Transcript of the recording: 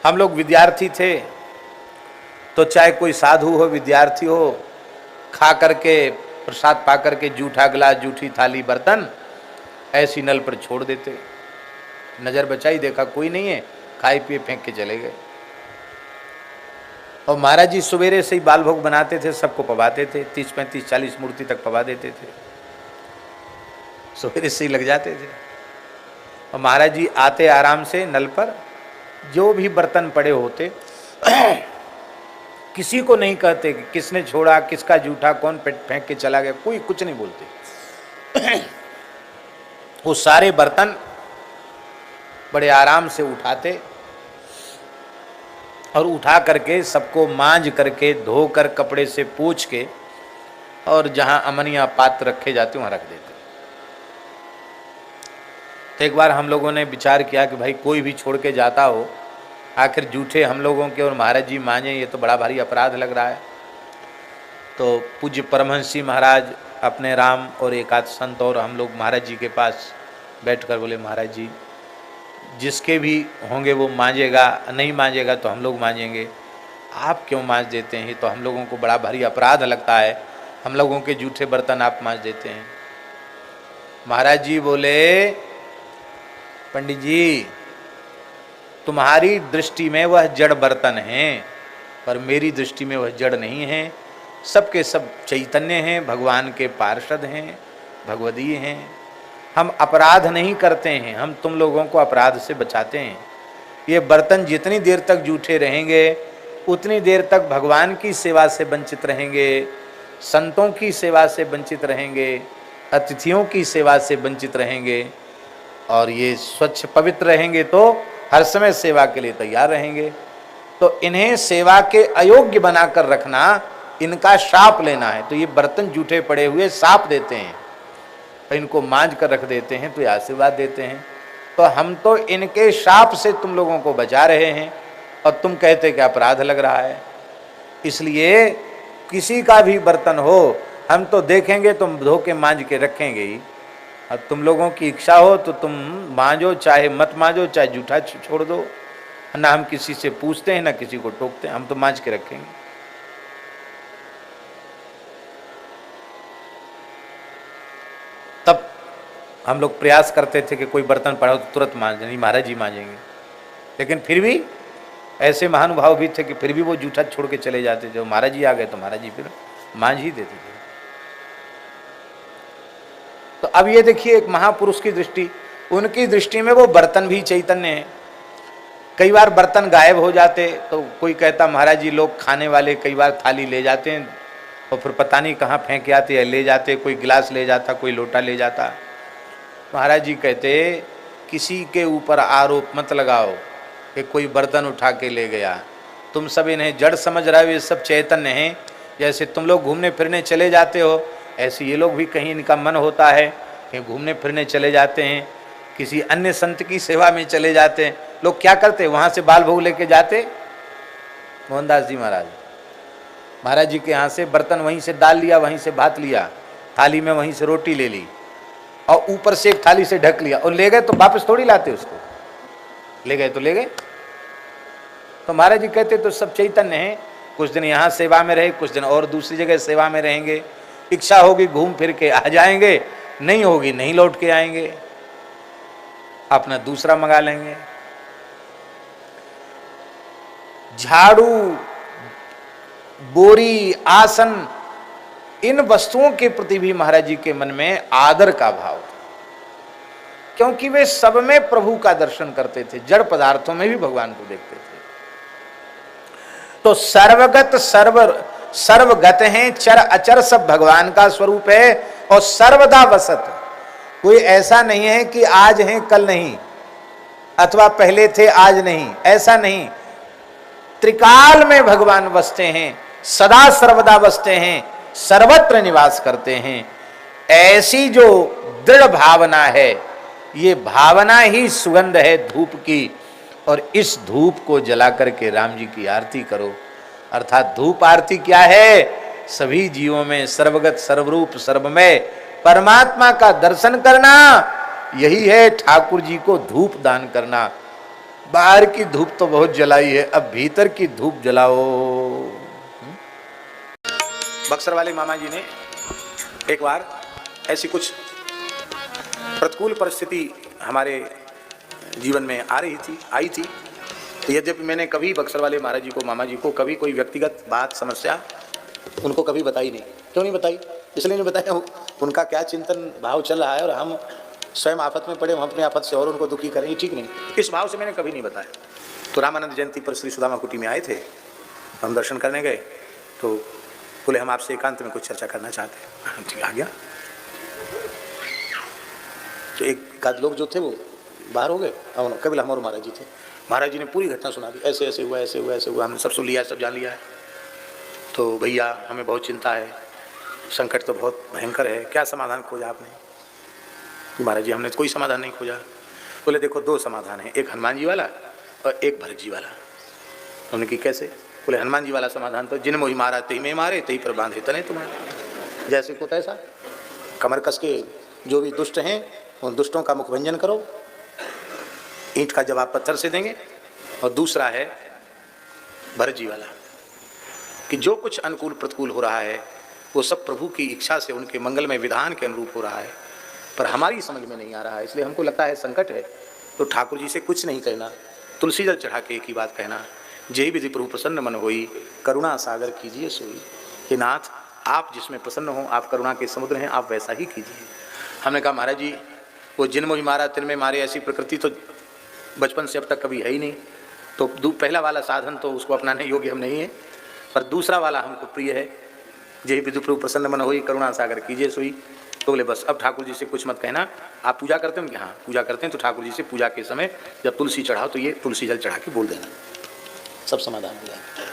हम लोग विद्यार्थी थे तो चाहे कोई साधु हो विद्यार्थी हो, खा करके प्रसाद पा करके जूठा गिलास जूठी थाली बर्तन ऐसी नल पर छोड़ देते। नजर बचाई, देखा कोई नहीं है, खाए पिए फेंक के चले गए। और महाराज जी सवेरे से ही बाल भोग बनाते थे, सबको पवाते थे, 30 35 40 मूर्ति तक पवा देते थे, सवेरे से ही लग जाते थे। और महाराज जी आते आराम से नल पर, जो भी बर्तन पड़े होते किसी को नहीं कहते कि किसने छोड़ा, किसका जूठा, कौन फेंक के चला गया, कोई कुछ नहीं बोलते। वो सारे बर्तन बड़े आराम से उठाते और उठा करके सबको मांज करके धो कर कपड़े से पोंछ के और जहां अमनिया पात्र रखे जाते वहां रख देते। तो एक बार हम लोगों ने विचार किया कि भाई कोई भी छोड़ के जाता हो, आखिर जूठे हम लोगों के और महाराज जी मांझे, ये तो बड़ा भारी अपराध लग रहा है। तो पूज्य परमहंस जी महाराज अपने राम और एक आध संत और हम लोग महाराज जी के पास बैठकर बोले, महाराज जी जिसके भी होंगे वो मांझेगा, नहीं मांझेगा तो हम लोग मांझेंगे, आप क्यों मांझ देते हैं? तो हम लोगों को बड़ा भारी अपराध लगता है, हम लोगों के जूठे बर्तन आप मांझ देते हैं। महाराज जी बोले, पंडित जी तुम्हारी दृष्टि में वह जड़ बर्तन हैं, पर मेरी दृष्टि में वह जड़ नहीं है, सबके सब चैतन्य हैं, भगवान के पार्षद हैं, भगवदीय हैं। हम अपराध नहीं करते हैं, हम तुम लोगों को अपराध से बचाते हैं। ये बर्तन जितनी देर तक जूठे रहेंगे उतनी देर तक भगवान की सेवा से वंचित रहेंगे, संतों की सेवा से वंचित रहेंगे, अतिथियों की सेवा से वंचित रहेंगे, और ये स्वच्छ पवित्र रहेंगे तो हर समय सेवा के लिए तैयार रहेंगे। तो इन्हें सेवा के अयोग्य बनाकर रखना, इनका श्राप लेना है। तो ये बर्तन जूठे पड़े हुए श्राप देते हैं, तो इनको मांझ कर रख देते हैं तो ये आशीर्वाद देते हैं। तो हम तो इनके श्राप से तुम लोगों को बचा रहे हैं और तुम कहते कि अपराध लग रहा है। इसलिए किसी का भी बर्तन हो हम तो देखेंगे, तुम धो के मांझ के रखेंगे ही। अब तुम लोगों की इच्छा हो तो तुम मांझो, चाहे मत मांझो, चाहे जूठा छोड़ दो। ना हम किसी से पूछते हैं ना किसी को टोकते हैं, हम तो मांझ के रखेंगे। तब हम लोग प्रयास करते थे कि कोई बर्तन पड़ा हो तो तुरंत मांझ, नहीं महाराज जी मांझेंगे। लेकिन फिर भी ऐसे महानुभाव भी थे कि फिर भी वो जूठा छोड़ के चले जाते थे। महाराज जी आ गए तो महाराज जी फिर मांझ ही देते थे। तो अब ये देखिए एक महापुरुष की दृष्टि, उनकी दृष्टि में वो बर्तन भी चैतन्य है। कई बार बर्तन गायब हो जाते तो कोई कहता महाराज जी लोग खाने वाले कई बार थाली ले जाते हैं और फिर पता नहीं कहाँ फेंक आते या ले जाते, कोई गिलास ले जाता, कोई लोटा ले जाता। महाराज जी कहते किसी के ऊपर आरोप मत लगाओ कि कोई बर्तन उठा के ले गया, तुम सब इन्हें जड़ समझ रहे हो, ये सब चैतन्य हैं। जैसे तुम लोग घूमने फिरने चले जाते हो, ऐसे ये लोग भी कहीं इनका मन होता है कि घूमने फिरने चले जाते हैं, किसी अन्य संत की सेवा में चले जाते हैं। लोग क्या करते, वहाँ से बाल भोग लेके जाते, मोहनदास जी महाराज, महाराज जी के यहाँ से बर्तन वहीं से डाल लिया, वहीं से भात लिया, थाली में वहीं से रोटी ले ली और ऊपर से एक थाली से ढक लिया और ले गए। तो वापस थोड़ी लाते उसको, ले गए तो ले गए। तो महाराज जी कहते तो सब चैतन्य हैं, कुछ दिन यहाँ सेवा में रहे, कुछ दिन और दूसरी जगह सेवा में रहेंगे, इच्छा होगी घूम फिर के आ जाएंगे, नहीं होगी नहीं लौट के आएंगे, अपना दूसरा मंगा लेंगे। झाड़ू, बोरी, आसन, इन वस्तुओं के प्रति भी महाराज जी के मन में आदर का भाव था, क्योंकि वे सब में प्रभु का दर्शन करते थे, जड़ पदार्थों में भी भगवान को देखते थे। तो सर्वगत सर्वगत हैं, चर अचर सब भगवान का स्वरूप है और सर्वदा वसत। कोई ऐसा नहीं है कि आज हैं कल नहीं, अथवा पहले थे आज नहीं, ऐसा नहीं। त्रिकाल में भगवान बसते हैं, सदा सर्वदा बसते हैं, सर्वत्र निवास करते हैं। ऐसी जो दृढ़ भावना है, ये भावना ही सुगंध है धूप की, और इस धूप को जला करके राम जी की आरती करो। अर्थात धूप आरती क्या है, सभी जीवों में सर्वगत सर्वरूप सर्वमय परमात्मा का दर्शन करना, यही है ठाकुर जी को धूप दान करना। बाहर की धूप तो बहुत जलाई है, अब भीतर की धूप जलाओ। बक्सर वाले मामा जी ने एक बार ऐसी कुछ प्रतिकूल परिस्थिति हमारे जीवन में आई थी। तो यद्यपि मैंने कभी बक्सर वाले महाराज जी को, मामा जी को, कभी कोई व्यक्तिगत बात, समस्या उनको कभी बताई नहीं। क्यों नहीं बताई? इसलिए नहीं बताया, उनका क्या चिंतन भाव चल रहा है और हम स्वयं आफत में पड़े, हम अपने आफत से और उनको दुखी करें, ठीक नहीं। इस भाव से मैंने कभी नहीं बताया। तो रामानंद जयंती पर श्री सुदामा कुटी में आए थे, हम दर्शन करने गए, तो बोले हम आपसे एकांत में कुछ चर्चा करना चाहते हैं। ठीक, आ गया। तो एक आध लोग जो थे वो बाहर हो गए, और केवल हम और महाराज जी थे। महाराज जी ने पूरी घटना सुना दी, ऐसे ऐसे हुआ, ऐसे हुआ, ऐसे हुआ, हमने सब सुन लिया, सब जान लिया है। तो भैया हमें बहुत चिंता है, संकट तो बहुत भयंकर है, क्या समाधान खोजा आपने? महाराज जी हमने कोई समाधान नहीं खोजा। बोले देखो दो समाधान है, एक हनुमान जी वाला और एक भरत जी वाला। हमने की कैसे? बोले हनुमान जी वाला समाधान तो जिन मोहि मारा तही में मारे, तही पर बांधे तने तुम्हारे। जैसे को तैसा कमर कस के जो भी दुष्ट हैं उन दुष्टों का मुख भंजन करो, ईंट का जवाब पत्थर से देंगे। और दूसरा है भरत जी वाला कि जो कुछ अनुकूल प्रतिकूल हो रहा है वो सब प्रभु की इच्छा से, उनके मंगलमय विधान के अनुरूप हो रहा है, पर हमारी समझ में नहीं आ रहा है। इसलिए हमको लगता है संकट है तो ठाकुर जी से कुछ नहीं कहना, तुलसी जल चढ़ा के एक ही बात कहना, जय विधि प्रभु प्रसन्न मन होई, करुणा सागर कीजिए सोई। हे नाथ, आप जिसमें प्रसन्न हो, आप करुणा के समुद्र हैं, आप वैसा ही कीजिए। हमने कहा महाराज जी वो जिन मोहि मारा तिन में मारे, ऐसी प्रकृति तो बचपन से अब तक कभी है ही नहीं। तो पहला वाला साधन तो उसको अपनाने योग्य हम नहीं है, पर दूसरा वाला हमको प्रिय है, जय विधि प्रभु प्रसन्न मन होई, करुणा सागर कीजिए सोई। तो बोले बस अब ठाकुर जी से कुछ मत कहना। आप पूजा करते हैं? हाँ पूजा करते हैं। तो ठाकुर जी से पूजा के समय जब तुलसी चढ़ाओ तो ये तुलसी जल चढ़ा के बोल देना, सब समाधान हो जाएगा।